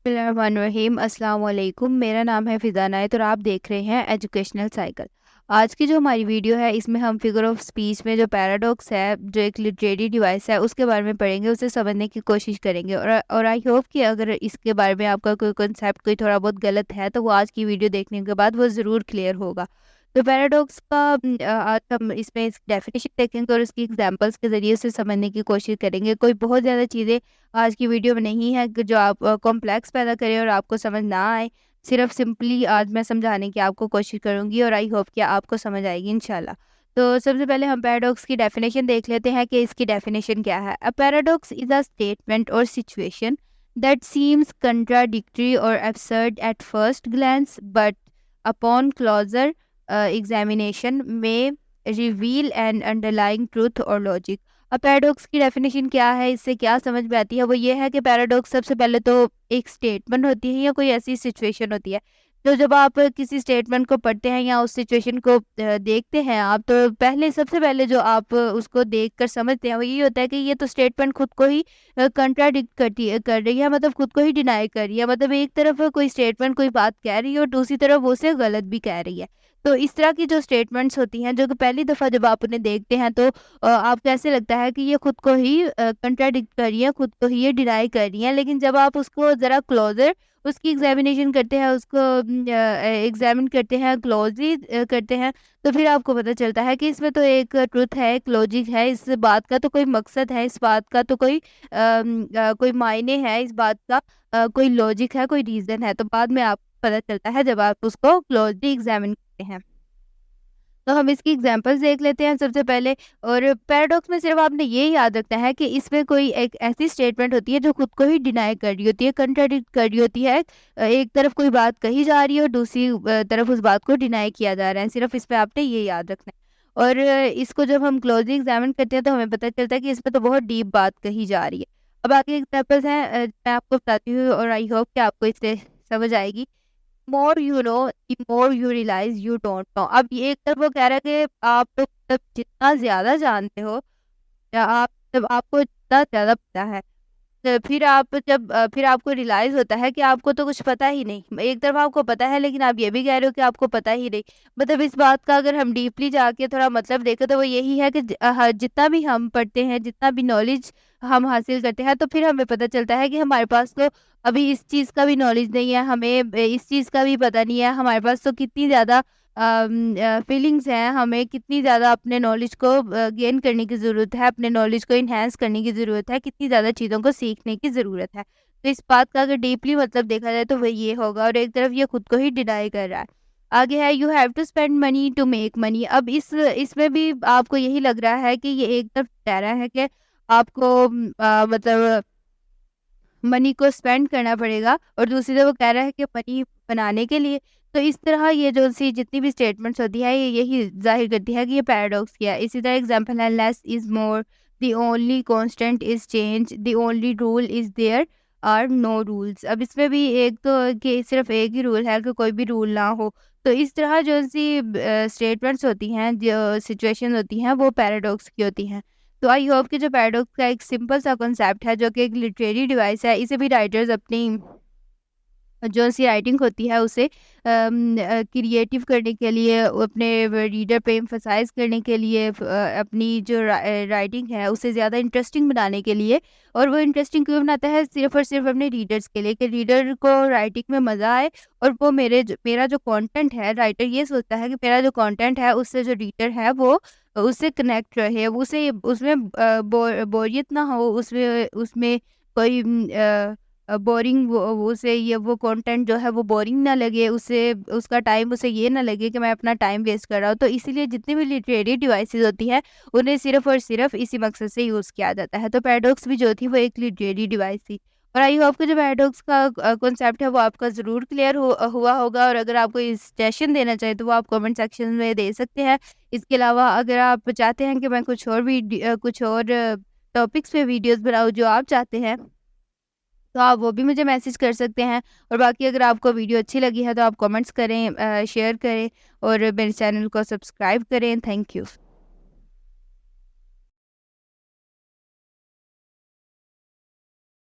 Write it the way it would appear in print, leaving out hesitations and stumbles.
बिस्मिल्लाहिर्रहमानिर्रहीम अस्सलाम वालेकुम। मेरा नाम है फ़िज़ा नायत और आप देख रहे हैं एजुकेशनल साइकिल। आज की जो हमारी वीडियो है इसमें हम फिगर ऑफ स्पीच में जो पैराडॉक्स है, जो एक लिटरेरी डिवाइस है, उसके बारे में पढ़ेंगे, उसे समझने की कोशिश करेंगे। और आई होप कि अगर इसके बारे में आपका कोई कॉन्सेप्ट कोई थोड़ा बहुत गलत है तो वो आज की वीडियो देखने के बाद वो ज़रूर क्लियर होगा। तो पैराडॉक्स का आज हम इसमें इस डेफिनेशन देखेंगे और उसकी एग्जांपल्स के ज़रिए उसे समझने की कोशिश करेंगे। कोई बहुत ज़्यादा चीज़ें आज की वीडियो में नहीं है कि जो आप कॉम्प्लेक्स पैदा करें और आपको समझ ना आए। सिर्फ सिंपली आज मैं समझाने की आपको कोशिश करूँगी और आई होप कि आपको समझ आएगी इंशाल्लाह। तो सबसे पहले हम पैराडॉक्स की डेफिनेशन देख लेते हैं कि इसकी डेफिनेशन क्या है। A paradox is a statement or situation that seems contradictory or absurd at first glance but upon closer examination में reveal an underlying truth or logic. अब पैराडॉक्स की डेफिनेशन क्या है, इससे क्या समझ में आती है, वो ये है कि पैराडॉक्स सबसे पहले तो एक स्टेटमेंट होती है या कोई ऐसी सिचुएशन होती है। तो जब आप किसी स्टेटमेंट को पढ़ते हैं या उस सिचुएशन को देखते हैं आप, तो पहले सबसे पहले जो आप उसको देखकर समझते हैं वो ये होता है कि ये तो स्टेटमेंट खुद को ही कंट्राडिक्ट कर रही है, मतलब खुद को ही डिनाई कर रही है। मतलब एक तरफ कोई स्टेटमेंट कोई बात कह रही है और दूसरी तरफ वो उसे गलत भी कह रही है। तो इस तरह की जो स्टेटमेंट्स होती हैं, जो कि पहली दफ़ा जब आप उन्हें देखते हैं तो आपको ऐसे लगता है कि ये खुद को ही कंट्राडिक्ट कर रही है, खुद को ही ये डिनाई कर रही हैं। लेकिन जब आप उसको ज़रा क्लोज़र उसकी एग्ज़ामिनेशन करते हैं, उसको एग्ज़ामिन करते हैं, क्लोज़ली करते हैं, तो फिर आपको पता चलता है कि इसमें तो एक ट्रुथ है, एक लॉजिक है, इस बात का तो कोई मकसद है, इस बात का तो कोई मायने है, इस बात का कोई लॉजिक है, कोई रीज़न है। तो बाद में आपको पता चलता है जब आप उसको क्लोज़ली एग्ज़ामिन करते हैं। तो हम इसकी एग्जांपल्स देख लेते हैं सबसे पहले। और पैराडॉक्स में सिर्फ आपने ये याद रखना है कि इसमें कोई एक ऐसी स्टेटमेंट होती है जो खुद को ही डिनाई कर रही होती है, कंट्राडिक्ट कर रही होती है। एक तरफ कोई बात कही जा रही है और दूसरी तरफ उस बात को डिनाई किया जा रहा है। सिर्फ इस पे आपने ये याद रखना है। और इसको जब हम क्लोजली एग्जामिन करते हैं तो हमें पता चलता है कि इसमें तो बहुत डीप बात कही जा रही है। अब आगे एग्जांपल्स हैं, मैं आपको बताती हूँ और आई होप कि आपको इससे समझ आएगी। More you know the more you realize you don't know. अब ये एक तरफ वो कह रहा है कि आप तो मतलब जितना ज़्यादा जानते हो या आप जब आपको जितना ज़्यादा पता है, तो फिर आपको रियलाइज़ होता है कि आपको तो कुछ पता ही नहीं। एक तरफ आपको पता है लेकिन आप ये भी कह रहे हो कि आपको पता ही नहीं। मतलब इस बात का अगर हम डीपली जाके थोड़ा मतलब देखें तो वो यही है कि जितना भी हम पढ़ते हैं, जितना भी नॉलेज हम हासिल करते हैं, तो फिर हमें पता चलता है कि हमारे पास तो अभी इस चीज़ का भी नॉलेज नहीं है, हमें इस चीज़ का भी पता नहीं है। हमारे पास तो कितनी ज़्यादा फीलिंग्स हैं, हमें कितनी ज़्यादा अपने नॉलेज को गेन करने की ज़रूरत है, अपने नॉलेज को एनहांस करने की ज़रूरत है, कितनी ज़्यादा चीज़ों को सीखने की ज़रूरत है। तो इस बात का अगर डीपली मतलब देखा जाए तो वो ये होगा। और एक तरफ ये खुद को ही डिनाई कर रहा है। आगे है you have to spend money to make money. अब इसमें भी आपको यही लग रहा है कि ये एक तरफ कह रहा है कि आपको मतलब मनी को स्पेंड करना पड़ेगा और दूसरी तरफ वो कह रहा है कि मनी बनाने के लिए। तो इस तरह ये जो सी जितनी भी स्टेटमेंट्स होती है ये यही ज़ाहिर करती है कि ये पैराडॉक्स क्या है। इसी तरह एग्जांपल है less is more, the only constant is change, the only rule is there are no rules. अब इसमें भी एक तो कि सिर्फ एक ही रूल है कि कोई भी रूल ना हो। तो इस तरह जो सी स्टेटमेंट्स होती हैं, जो सिचुएशन होती हैं, वो पैराडॉक्स की होती हैं। तो आई होप कि जो पैराडॉक्स का एक सिंपल सा कॉन्सेप्ट है जो कि एक लिटरेरी डिवाइस है, इसे भी राइटर्स अपनी जो सी राइटिंग होती है उसे क्रिएटिव करने के लिए, अपने रीडर पे एम्फसाइज करने के लिए, अपनी जो राइटिंग है उसे ज़्यादा इंटरेस्टिंग बनाने के लिए। और वो इंटरेस्टिंग क्यों बनाता है, सिर्फ और सिर्फ अपने रीडर्स के लिए, कि रीडर को राइटिंग में मज़ा आए और वो मेरा जो कंटेंट है, राइटर ये सोचता है कि मेरा जो कंटेंट है उससे जो रीडर है वो उससे कनेक्ट रहे, वो उसे उसमें बोरियत ना हो, उसमें उसमें कोई बोरिंग वो उसे ये वो कंटेंट जो है वो बोरिंग ना लगे, उसे उसका टाइम उसे ये ना लगे कि मैं अपना टाइम वेस्ट कर रहा हूँ। तो इसीलिए जितनी भी लिटरेरी डिवाइसेस होती हैं उन्हें सिर्फ और सिर्फ इसी मकसद से यूज़ किया जाता है। तो पैराडॉक्स भी जो थी वो एक लिटरेरी डिवाइस थी। और आई होप कि जो पैराडॉक्स का कॉन्सेप्ट है वो आपका ज़रूर क्लियर हुआ होगा। और अगर आप कोई सजेशन देना चाहें तो वो आप कमेंट सेक्शन में दे सकते हैं। इसके अलावा अगर आप चाहते हैं कि मैं कुछ और टॉपिक्स पे वीडियोज़ बनाऊँ जो आप चाहते हैं, तो आप वो भी मुझे मैसेज कर सकते हैं। और बाकी अगर आपको वीडियो अच्छी लगी है तो आप कमेंट्स करें, शेयर करें और मेरे चैनल को सब्सक्राइब करें। Thank you.